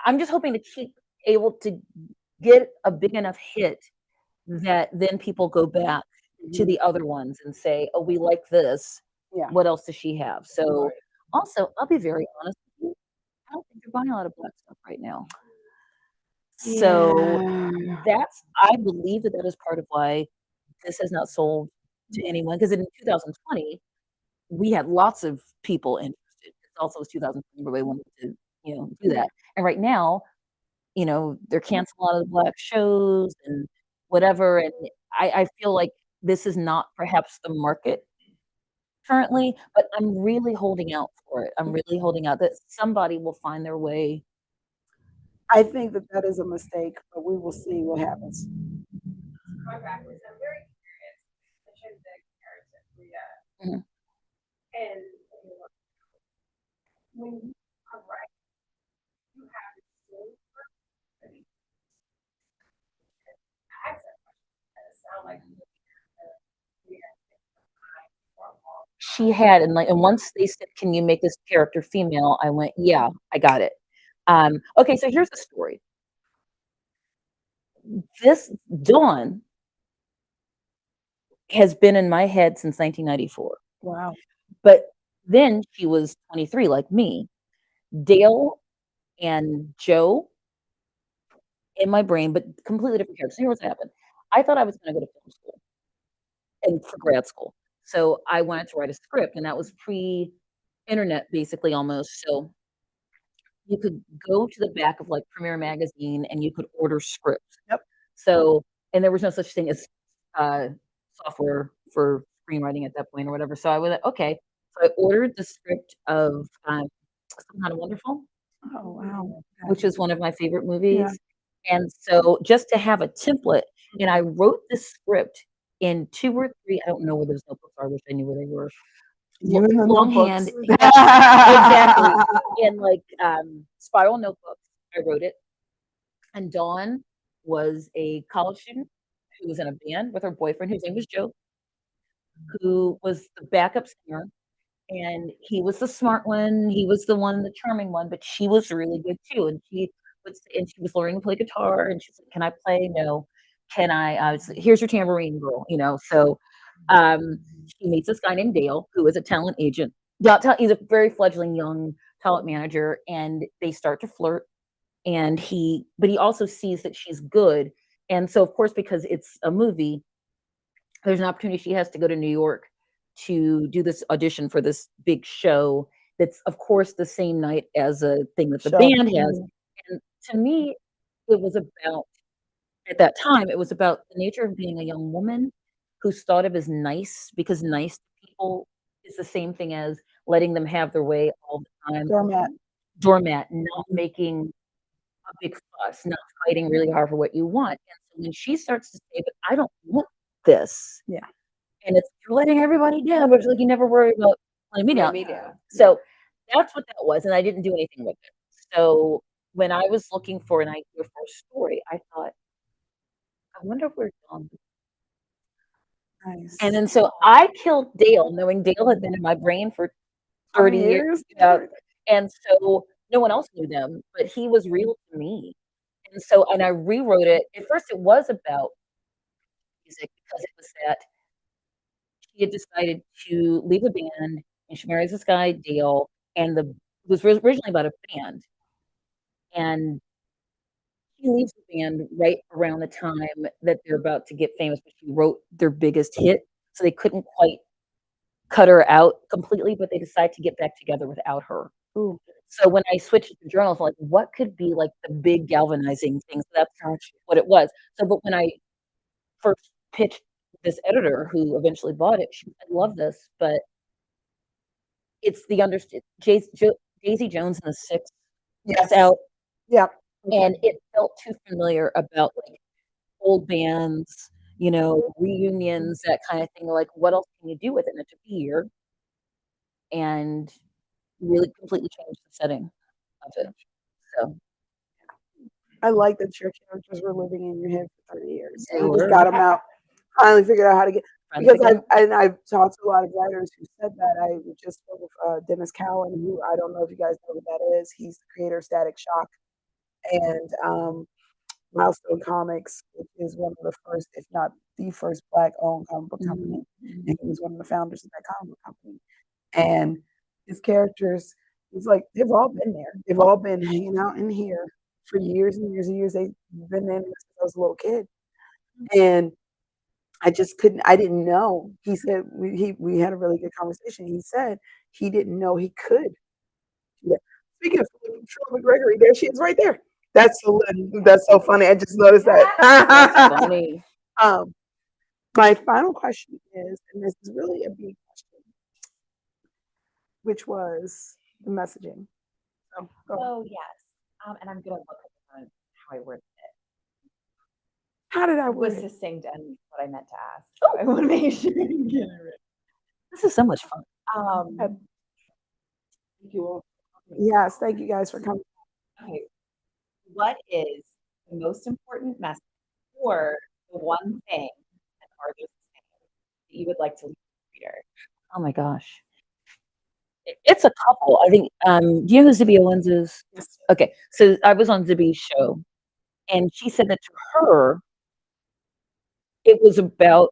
I'm just hoping to keep able to get a big enough hit that then people go back to Mhm. the other ones and say, "Oh, we like this. Yeah. What else does she have?" So Right. also, I'll be very honest with you. I don't think they're buying a lot of black stuff right now. So Yeah. I believe that is part of why this has not sold to anyone. Because in 2020, we had lots of people interested. It also was 2020 where they wanted to, do that. And right now, they're canceling a lot of the black shows and whatever. And I feel like this is not perhaps the market currently, but I'm really holding out for it. I'm really holding out that somebody will find their way I think that that is a mistake, but we will see what happens. Going backwards, I'm very curious. Intrinsic narrative, Mhm. and when you are right, you have this soul. I asked that question. It sound like She had, and once they said, "Can you make this character female?" I went, "Yeah, I got it." Okay, so here's the story. This Dawn has been in my head since 1994, Wow. but then she was 23 like me. Dale and Joe in my brain, but completely different characters. Here's what happened. I thought I was gonna go to film school and for grad school. So I wanted to write a script, and that was pre-internet basically almost. So you could go to the back of like Premiere Magazine and you could order scripts. Yep. So, and there was no such thing as uh, software for screenwriting at that point or whatever. So I was like, okay. So I ordered the script of Some Kind of Wonderful, Oh wow. which is one of my favorite Yeah. movies. And so just to have a template, and I wrote the script in 2 or 3, I don't know where those notebooks are, I wish I knew where they were. You in the Longhand, notebooks. exactly, in like spiral notebooks. I wrote it. And Dawn was a college student who was in a band with her boyfriend, whose name was Joe, who was the backup singer. And he was the smart one. He was the one, the charming one, but she was really good too. And she was learning to play guitar. And she's like, "Can I play? No. Can I? Here's your tambourine, girl." So she meets this guy named Dale, who is a talent agent. He's a very fledgling young talent manager, and they start to flirt. But he also sees that she's good. And so, of course, because it's a movie, there's an opportunity she has to go to New York to do this audition for this big show that's, of course, the same night as a thing that the Show. band has. And to me, it was about, at that time, it was about the nature of being a young woman who's thought of as nice because nice to people is the same thing as letting them have their way all the time. Doormat. Doormat, not making a big fuss, not fighting really hard for what you want. And so when she starts to say, "But I don't want this," Yeah. and it's you're letting everybody down, but it's like you never worry about letting me down. media. So that's what that was, and I didn't do anything with it. So when I was looking for an idea for a story, I thought, I wonder where Dawn. Nice. And then so I killed Dale, knowing Dale had been in my brain for 30 years. And so no one else knew them, but he was real to me. And I rewrote it. At first, it was about music because it was that she had decided to leave the band and she marries this guy, Dale, and it was originally about a band. And she leaves the band right around the time that they're about to get famous, but she wrote their biggest hit. So they couldn't quite cut her out completely, but they decided to get back together without her. Ooh. So when I switched to journals, I'm like, what could be like the big galvanizing thing? So that's what it was. So, but when I first pitched this editor who eventually bought it, she said, "I love this, but it's the understood Daisy Jones and the Six Yes. out, Yeah. and it felt too familiar about like old bands, reunions, that kind of thing. Like, what else can you do with it?" And it took a year and really completely changed the setting of it. So I like that your characters were living in your head for 30 years. They And you just were. got them out. Finally figured out how to get friends because again. I've talked to a lot of writers who said that. I just spoke with Dennis Cowan, who I don't know if you guys know what that is. He's the creator of Static Shock and Milestone Comics, which is one of the first, if not the first, Black-owned comic book company. And he was one of the founders of that comic book company. And his characters, he's like, they've all been there. They've all been hanging out in here for years and years and years. They've been there since I was a little kid. And I just couldn't, I didn't know. He said, we had a really good conversation. He said he didn't know he could do that. Speaking of Philip McGregory, there she is right there. That's so funny. I just noticed That's that. funny. My final question is, and this is really a big question, which was the messaging. So, go ahead. Oh yes, and I'm gonna look at the how I worded How did I it. Was word it? succinct and what I meant to ask. So I want to make sure you get it right. This is so much fun. Uh, Thank you all. Yes, thank you guys for coming. Okay. What is the most important message or the one thing that others say that you would like to leave the reader? Oh my gosh. It's a couple. I think, do you know who Zibby Owens is? Yes. Okay. So I was on Zibby's show and she said that to her, it was about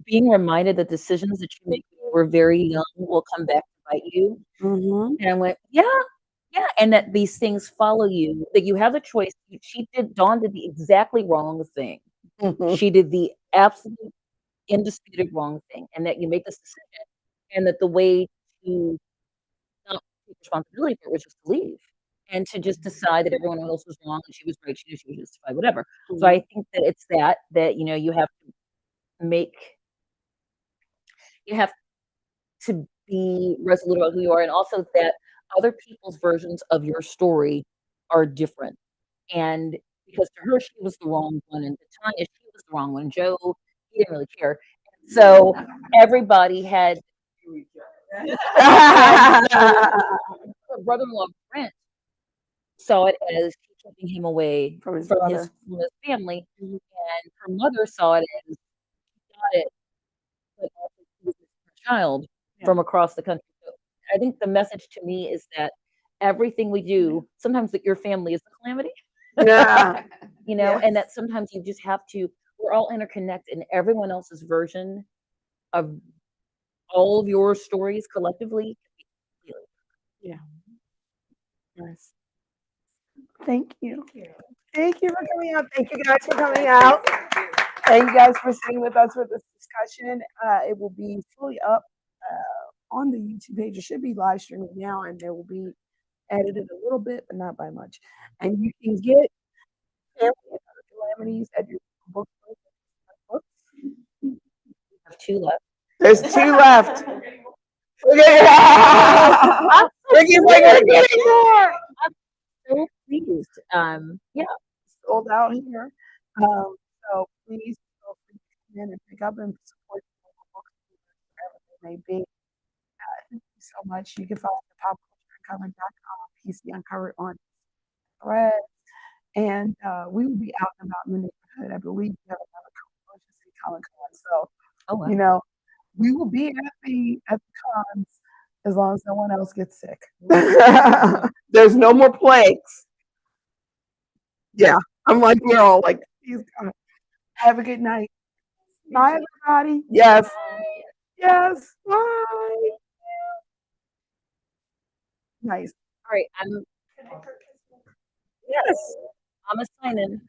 being reminded that decisions that you make when you were very young will come back to bite you. Mm-hmm. And I went, yeah, yeah. And that these things follow you, that you have a choice. Dawn did the exactly wrong thing. She did the absolute indisputed wrong thing. And that you make this decision and that the way to not take responsibility for it was just to leave and to just decide that everyone else was wrong and she was right, she knew she was justified, whatever. So I think that it's that you know you have to make you have to be resolute about who you are, and also that other people's versions of your story are different. And because to her, she was the wrong one, and to Tanya, she was the wrong one. Joe, he didn't really care. So everybody had her brother-in-law Brent saw it as keeping him away From his from brother. family, Mhm. and her mother saw it as got it, but also she was her child Yeah. from across the country. So I think the message to me is that everything we do, sometimes that your family is the calamity, Yeah. you know, Yes. and that sometimes you just have to. We're all interconnected, and everyone else's version of all of your stories collectively. Yes. Thank you. Thank you for coming out. Thank you guys for coming out. Thank you guys for sitting with us for this discussion. It will be fully up on the YouTube page. It should be live streaming now, and there will be edited a little bit, but not by much. And you can get Family and Other Calamities at your bookstore. Books. Have two left. There's 2 left. Yeah. Ricky's like, we're getting more. So pleased. Yeah. Sold out here. So please feel free to come in and pick up and support the local bookstores wherever they may be. Thank you so much. You can follow the popcultureuncovered.com, PC Uncovered on Thread. And we will be out and about in the neighborhood. I believe we have another Comic Con. So, Oh wow. you know, we will be at the cons as long as no one else gets sick. There's no more plagues. Yeah. I'm like, we're all like, "Please, God." Have a good night. Bye, everybody. Yes. Yes. Bye. Nice. All right. Yes. I'm a sign in.